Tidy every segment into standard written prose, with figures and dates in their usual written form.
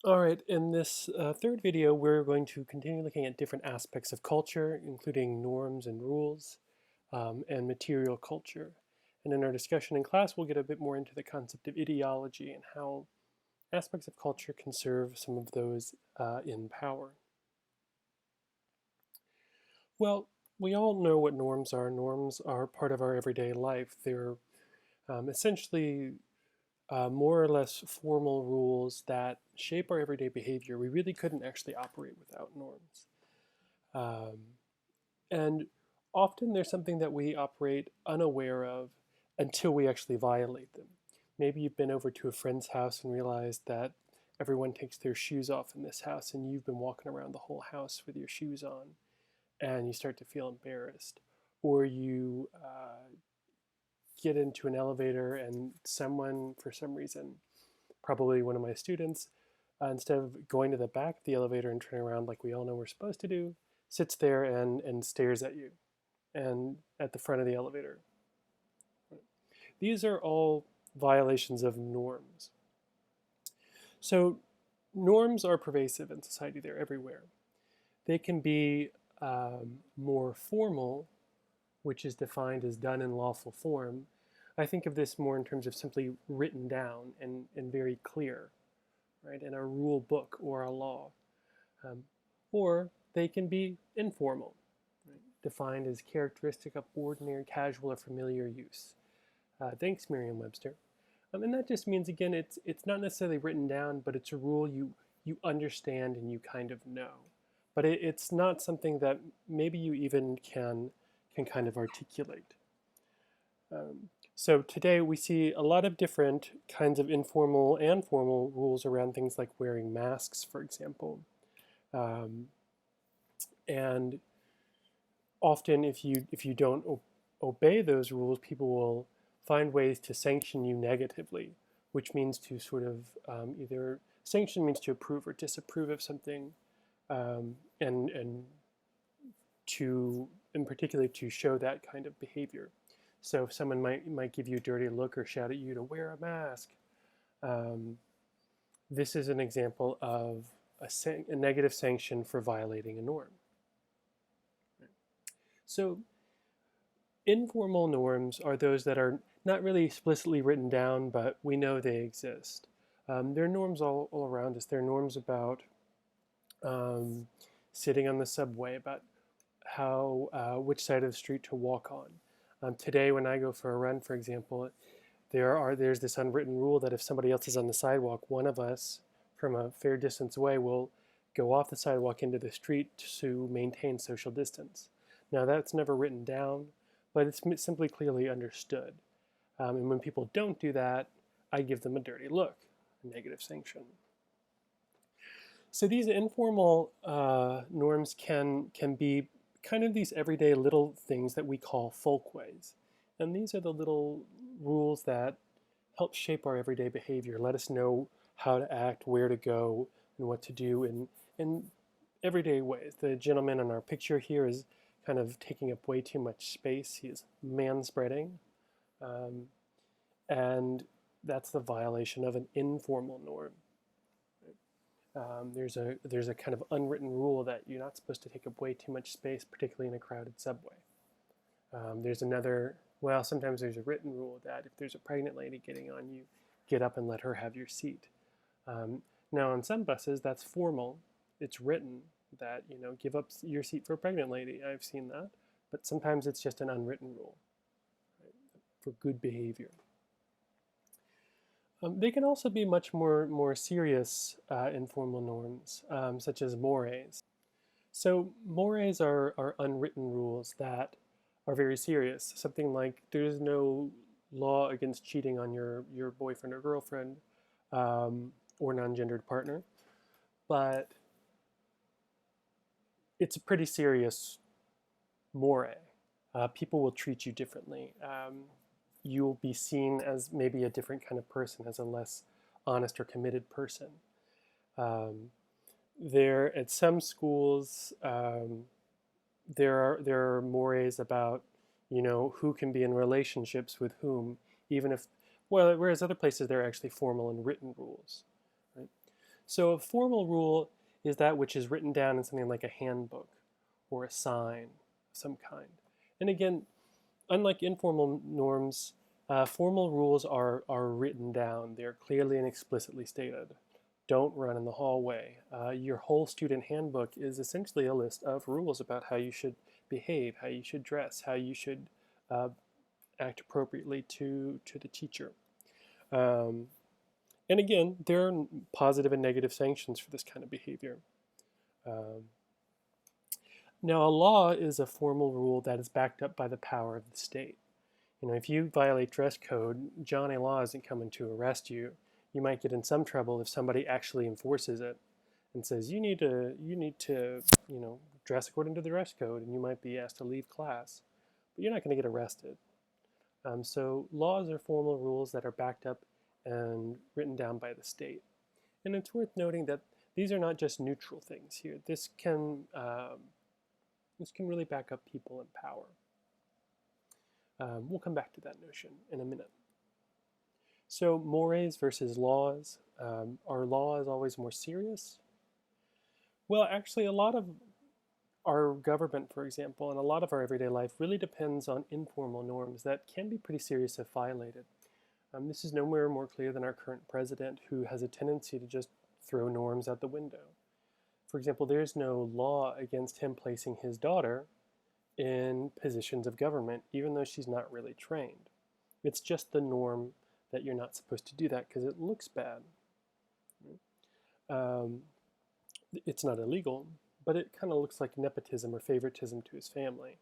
All right, in this third video, we're going to continue looking at different aspects of culture, including norms and rules, and material culture. And in our discussion in class, we'll get a bit more into the concept of ideology and how aspects of culture can serve some of those in power. Well, we all know what norms are. Norms are part of our everyday life. They're essentially more or less formal rules that shape our everyday behavior. We really couldn't actually operate without norms. Um, and often there's something that we operate unaware of until we actually violate them. Maybe you've been over to a friend's house and realized that everyone takes their shoes off in this house, and you've been walking around the whole house with your shoes on, and you start to feel embarrassed. Or you get into an elevator and someone, for some reason, probably one of my students, instead of going to the back of the elevator and turning around like we all know we're supposed to do, sits there and stares at you and at the front of the elevator. These are all violations of norms. So norms are pervasive in society. They're everywhere. They can be more formal, which is defined as done in lawful form. I think of this more in terms of simply written down and very clear, right, in a rule book or a law. Um, or they can be informal, right, defined as characteristic of ordinary, casual, or familiar use. Thanks, Merriam-Webster. And that just means, again, it's not necessarily written down, but it's a rule you understand and you kind of know. But it's not something that maybe you even can kind of articulate. So today we see a lot of different kinds of informal and formal rules around things like wearing masks, for example. Um, and often if you don't obey those rules, people will find ways to sanction you negatively, which means to sort of either sanction means to approve or disapprove of something, and to in particular to show that kind of behavior. So if someone might give you a dirty look or shout at you to wear a mask, um, this is an example of a negative sanction for violating a norm. So informal norms are those that are not really explicitly written down, but we know they exist. There are norms all around us. There are norms about um, sitting on the subway, about how which side of the street to walk on. Today, when I go for a run, for example, there's this unwritten rule that if somebody else is on the sidewalk, one of us from a fair distance away will go off the sidewalk into the street to maintain social distance. Now that's never written down, but it's simply clearly understood. And when people don't do that, I give them a dirty look, a negative sanction. So these informal norms can be kind of these everyday little things that we call folkways. And these are the little rules that help shape our everyday behavior, let us know how to act, where to go, and what to do in everyday ways. The gentleman in our picture here is kind of taking up way too much space. He is man-spreading, um, and that's the violation of an informal norm. There's a kind of unwritten rule that you're not supposed to take up way too much space, particularly in a crowded subway. There's another, well, sometimes there's a written rule that if there's a pregnant lady getting on, you get up and let her have your seat. Now, on some buses, that's formal. It's written that, give up your seat for a pregnant lady. I've seen that. But sometimes it's just an unwritten rule, right, for good behavior. They can also be much more serious informal norms, such as mores. So mores are unwritten rules that are very serious. Something like there's no law against cheating on your boyfriend or girlfriend, or non-gendered partner, but it's a pretty serious more. People will treat you differently. You'll be seen as maybe a different kind of person, as a less honest or committed person. Um, there, at some schools, there are mores about, who can be in relationships with whom, even if, well, whereas other places there are actually formal and written rules. Right? So a formal rule is that which is written down in something like a handbook or a sign of some kind. And again, unlike informal norms, formal rules are written down. They're clearly and explicitly stated. Don't run in the hallway. Your whole student handbook is essentially a list of rules about how you should behave, how you should dress, how you should uh, act appropriately to the teacher. Um, and again, there are positive and negative sanctions for this kind of behavior. Um, Now, a law is a formal rule that is backed up by the power of the state. If you violate dress code, Johnny Law isn't coming to arrest you. You might get in some trouble if somebody actually enforces it and says you need to dress according to the dress code, and you might be asked to leave class, but you're not going to get arrested. So laws are formal rules that are backed up and written down by the state. And it's worth noting that these are not just neutral things here. This can really back up people in power. We'll come back to that notion in a minute. So mores versus laws. Are laws always more serious? Well, actually, a lot of our government, for example, and a lot of our everyday life really depends on informal norms that can be pretty serious if violated. This is nowhere more clear than our current president, who has a tendency to just throw norms out the window. For example, there's no law against him placing his daughter in positions of government, even though she's not really trained. It's just the norm that you're not supposed to do that because it looks bad. Um, it's not illegal, but it kind of looks like nepotism or favoritism to his family.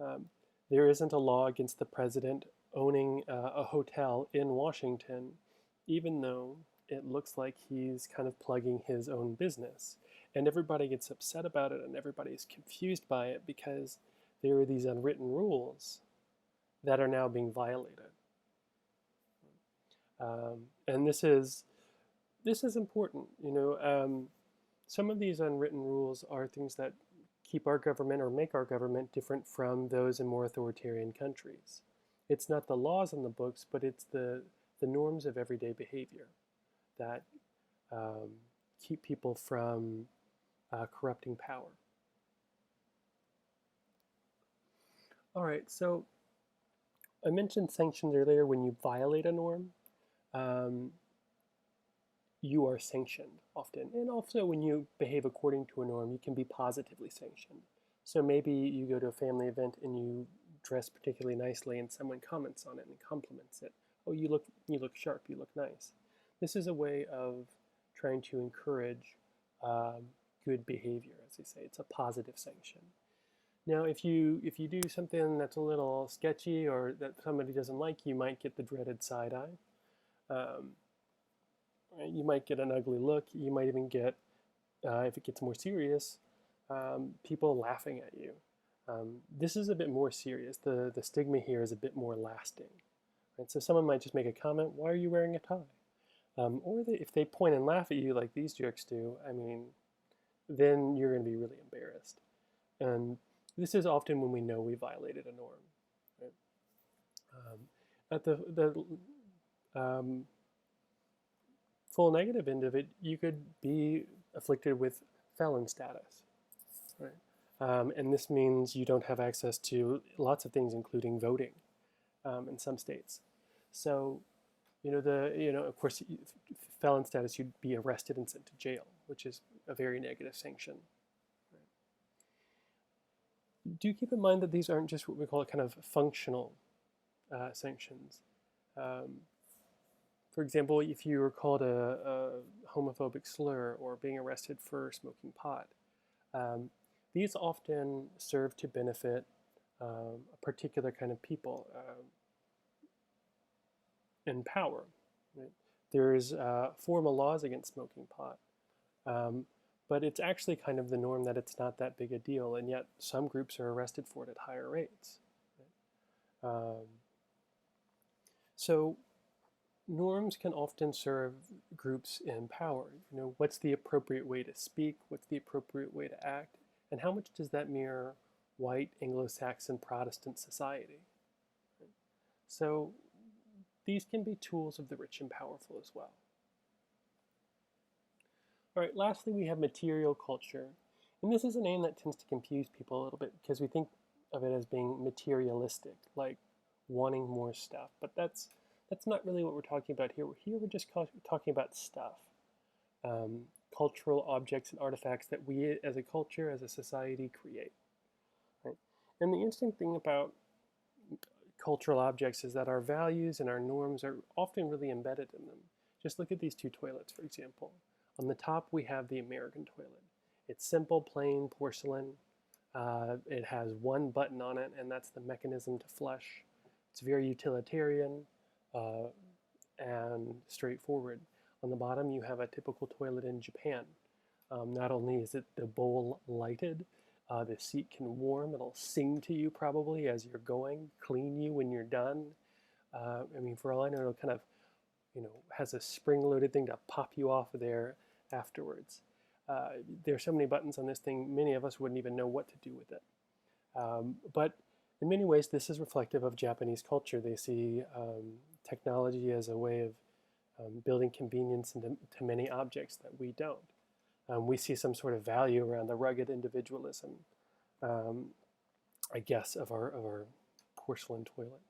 Um, there isn't a law against the president owning a hotel in Washington, even though it looks like he's kind of plugging his own business. And everybody gets upset about it, and everybody is confused by it because there are these unwritten rules that are now being violated. And this is important. Some of these unwritten rules are things that keep our government or make our government different from those in more authoritarian countries. It's not the laws in the books, but it's the norms of everyday behavior that keep people from corrupting power. All right, so I mentioned sanctions earlier. When you violate a norm, you are sanctioned often. And also when you behave according to a norm, you can be positively sanctioned. So maybe you go to a family event and you dress particularly nicely and someone comments on it and compliments it. Oh, you look sharp, you look nice. This is a way of trying to encourage good behavior, as they say. It's a positive sanction. Now, if you do something that's a little sketchy or that somebody doesn't like, you might get the dreaded side eye. You might get an ugly look. You might even get, if it gets more serious, people laughing at you. This is a bit more serious. The stigma here is a bit more lasting. Right? So someone might just make a comment, "Why are you wearing a tie?" Or if they point and laugh at you like these jerks do, then you're going to be really embarrassed. And this is often when we know we violated a norm. Right? At the full negative end of it, you could be afflicted with felon status. Right? And this means you don't have access to lots of things, including voting in some states. So, of course, felon status, you'd be arrested and sent to jail, which is a very negative sanction. Do keep in mind that these aren't just what we call kind of functional sanctions. For example, if you were called a homophobic slur or being arrested for smoking pot, these often serve to benefit a particular kind of people in power. Right? There's formal laws against smoking pot, but it's actually kind of the norm that it's not that big a deal, and yet some groups are arrested for it at higher rates. Right? So norms can often serve groups in power. What's the appropriate way to speak? What's the appropriate way to act? And how much does that mirror white Anglo-Saxon Protestant society? Right? So these can be tools of the rich and powerful as well. All right, lastly, we have material culture. And this is a name that tends to confuse people a little bit because we think of it as being materialistic, like wanting more stuff. But that's not really what we're talking about here. We're just talking about stuff, cultural objects and artifacts that we as a culture, as a society, create. Right? And the interesting thing about cultural objects is that our values and our norms are often really embedded in them. Just look at these two toilets, for example. On the top, we have the American toilet. It's simple, plain porcelain. It has one button on it, and that's the mechanism to flush. It's very utilitarian uh, and straightforward. On the bottom, you have a typical toilet in Japan. Not only is it the bowl lighted, the seat can warm. It'll sing to you probably as you're going, clean you when you're done. I mean, for all I know, it'll kind of, has a spring-loaded thing to pop you off of there afterwards. There are so many buttons on this thing, many of us wouldn't even know what to do with it. But in many ways, this is reflective of Japanese culture. They see technology as a way of building convenience into to many objects that we don't. We see some sort of value around the rugged individualism, um, I guess, of our porcelain toilet.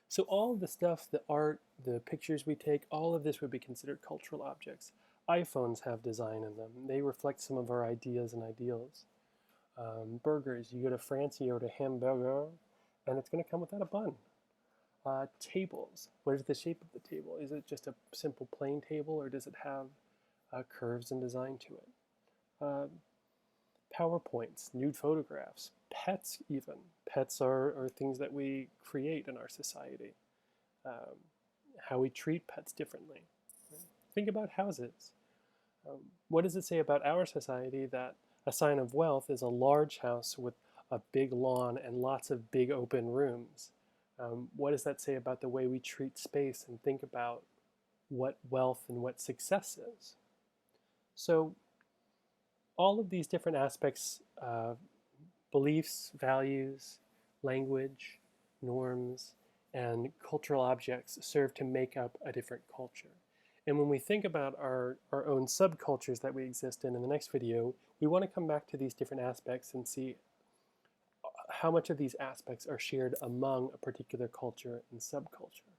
So all of the stuff, the art, the pictures we take, all of this would be considered cultural objects. iPhones have design in them. They reflect some of our ideas and ideals. Burgers, you go to France, you order hamburger, and it's going to come without a bun. Tables, what is the shape of the table? Is it just a simple plain table, or does it have curves and design to it? PowerPoints, nude photographs, pets even. Pets are things that we create in our society. Um, how we treat pets differently. Think about houses. What does it say about our society that a sign of wealth is a large house with a big lawn and lots of big open rooms? What does that say about the way we treat space and think about what wealth and what success is? So all of these different aspects, beliefs, values, language, norms, and cultural objects serve to make up a different culture. And when we think about our own subcultures that we exist in the next video, we want to come back to these different aspects and see how much of these aspects are shared among a particular culture and subculture.